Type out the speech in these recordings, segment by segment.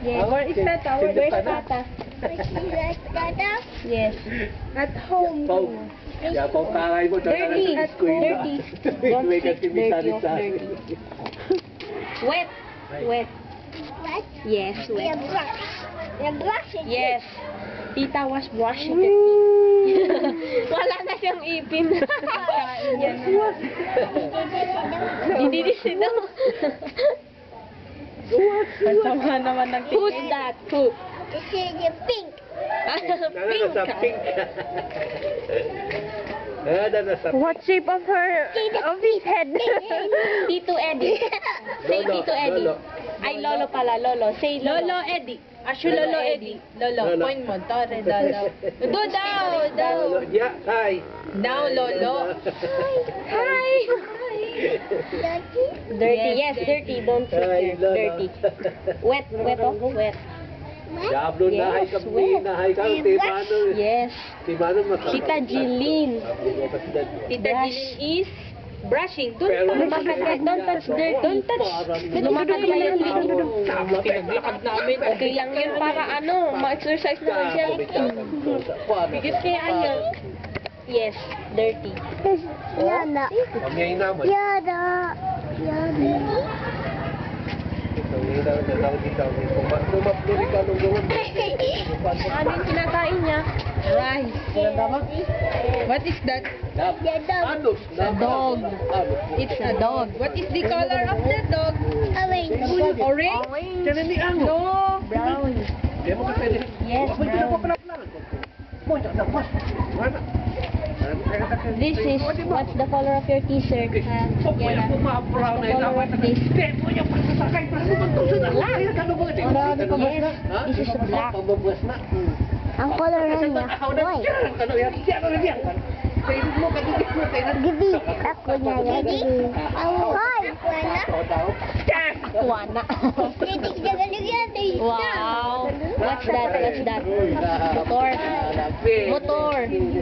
Yes. Where is Tata? Where's Tata? Yes. At home. Ya, kung karay mo, Dirty. Dirty. Don't speak dirty of dirty. Wet. Wet. Yes, wet. Yes. Tita was brushing the teeth. Wala na siyang ipin. Dididisi daw. Ang sama naman ng tingin. Who's that? Who? This is pink. Nasa pink. Nasa What shape of his head? Tito Eddie. Say Tito Eddie. Ay, Lolo pala, Lolo. Say Lolo Eddie. Asyo Lolo Eddie. Lolo, point mo. Tore, Lolo. Do daw. Yeah, hi. Now, Lolo. Hi. Dirty. Dirty, yes, dirty. Don't say dirty. Wet, wet. Diablo na hay Yes, kami, wet. na hay kami, timano. Yes. Timano masama. Tita Jeline. Tita Jeline is brushing. Lumakad ka. Don't touch dirt. Don't touch. Lumakad ka yan. Pinaglakad namin. Okay lang yun para ma-exercise naman siya. Bigis kaya yan. Yes, dirty. Yada. Pamiyay naman. Yada. Ano yung kinakain niya? Rice. What is that? Ano? A dog. It's a dog. What is the color of the dog? Orange. Orange? Orange. No, brown. Yes, brown. This is what's the color of your t-shirt? Yeah. What's the color of this? Yes, this is black. Ang color na niya. White. Gabi. Ako na yan. Hoy! Wana. Wow. What's that?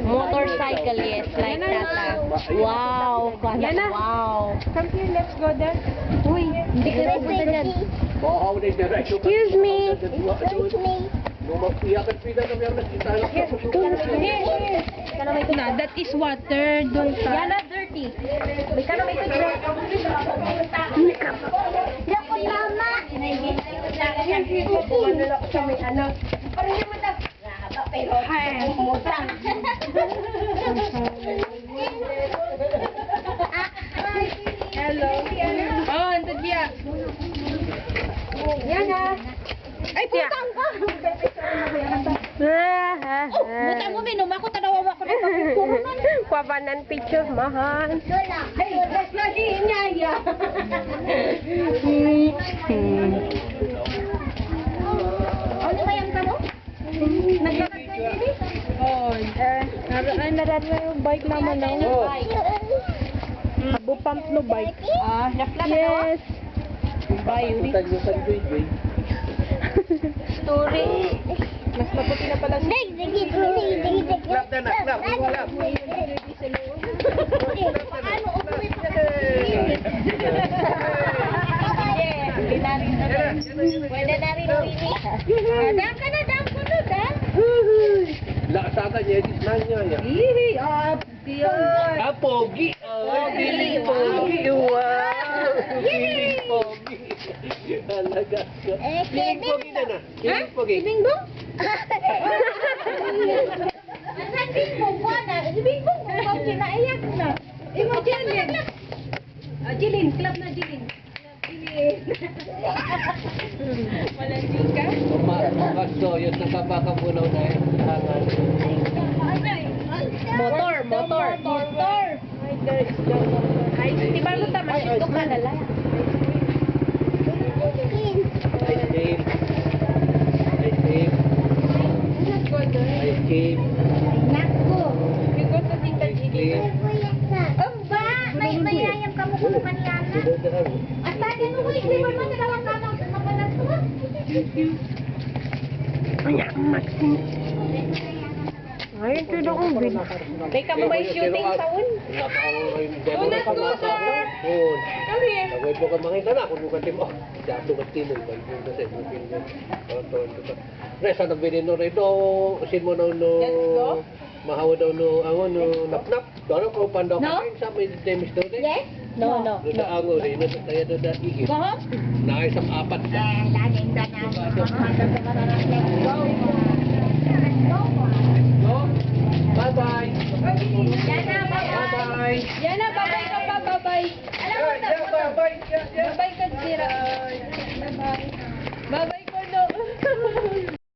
Motorcycle, yes. Like that. Wow. Wow. Come here, let's go there. Uy, hindi ka pupunta dyan. Excuse me. That is water. Don't touch. Yana, dirty. Kana may tubig. Lako mama. Hello. Oh, ito dia. Yana. Ay, putang ka. Butang mo, minum ako, tanawa ako na pagkukurunan. Kwabanan picture, mahal. Lola. Ay, let's go din niya, ya. Ano ba yung kamo? Naglakad na yun eh. Oh, naran na yung bike naman na. Bupamp no bike. Yes. Bye, Yuri. Story. Mas mabuti na pala siya. Clap na na, clap. Pwede na rin Winnie. Dam ka na. Laksata niya, edit na niya. Hihi, yun. Pogi. Pogi. Wow. Pogi. Talaga ka. Piling pogi na na. Piling pogi. Bingbong? Asan bingbong ko na? Bingbong ko na kinaiyak na. Imo, Jilin. Jilin, club na Jilin. Walang ka? Magsoyot na kapakabunaw na yan. Motor. My God, it's the motor. Ay, di ba mo tama siya ito ka nala? Ice cream. Nako. You go to Tita Gigi. Ba, may mayayam ka mo kung kanila na. Asahin mo ko, hindi mo naman dalawang kamang mabalas ko. Ay, ito na kong bin. May kamay shooting sa un. Let's go, sir. Yun. Kami. Tawag mo ka makita na kung bukan mo. Dato ka tino, balik mo sa mo pin. Resa na binino rito, sin mo no no. Let's go. Mahawa daw no angon no napnap. Daro ko pando ka sa may demis daw de. Yes? No, no, Do da ango de no kaya do da igit. Baha? Na isang apat ka. Laging ganyan. Let's go. No? Bye bye. Yan na, bye-bye. Bye. Yan na, babay ka pa, babay. Alam mo, Bye. Babay ka, Zira.